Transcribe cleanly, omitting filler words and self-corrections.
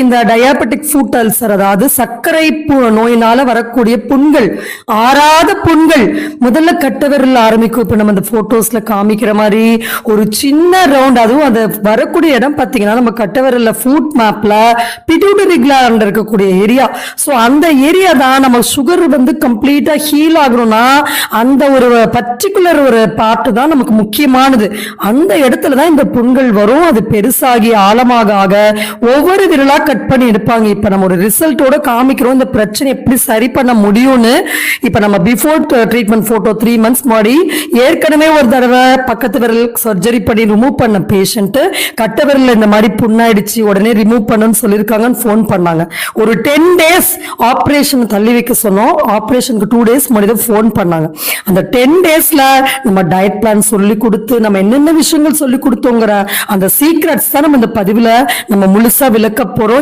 இந்த diabetic food ulcer, அதாவது சர்க்கரை நோயினால வரக்கூடிய புண்கள், ஆறாத புண்கள் முதல்ல கட்ட விரல் ஆரம்பிக்கும். இப்ப நம்ம இந்த போட்டோஸ்ல காமிக்கிற மாதிரி ஒரு சின்ன ரவுண்ட், அதுவும் அது வரக்கூடிய இடம் பாத்தீங்கன்னா நம்ம கட்ட விரல்ல ஃபுட் மேப்ல பிட்யூட்டரி கிளாண்ட் இருக்கக்கூடிய ஏரியா. சோ அந்த ஏரியா தான் நம்ம சுகர் வந்து கம்ப்ளீட்டா ஹீல் ஆகணும்னா அந்த ஒரு பர்டிகுலர் ஒரு பார்ட் தான் நமக்கு முக்கியமானது. அந்த இடத்துல தான் இந்த புண்கள் வரும். அது பெருசாகி ஆழமாக ஆக ஒவ்வொரு விரலா கட் பண்ணி எடுப்பாங்க. இப்ப நம்ம ஒரு ரிசல்ட்டோட காமிக்கிறோம் இந்த பிரச்சனை எப்படி சரி பண்ண முடியும்னு. இப்ப நம்ம பிஃபோர் ட்ரீட்மெண்ட் போட்டோ 3 months முன்னாடி ஏற்கனவே ஒரு தடவை பக்கத்து விரல் சர்ஜரி பண்ணி ரிமூவ் பண்ண பேஷண்ட் கட்ட விரல்ல இந்த மாதிரி புண்ணாயிடுச்சு, உடனே ரிமூவ் பண்ணுன்னு சொல்லியிருக்காங்கன்னு போன் பண்ணாங்க. ஒரு 10 days ஆபரேஷன் தள்ளி வைக்க சொன்னோம். ஆபரேஷனுக்கு 2 days முன்னாடி போன் பண்ணாங்க. அந்த 10 daysல நம்ம டயட் பிளான் சொல்லி கொடுத்து நம்ம என்னென்ன விஷயங்கள் சொல்லி கொடுத்தோங்கிற அந்த சீக்ரெட்ஸ் தான் நம்ம இந்த பதிவுல நம்ம முழுசா விளக்க போறோம்.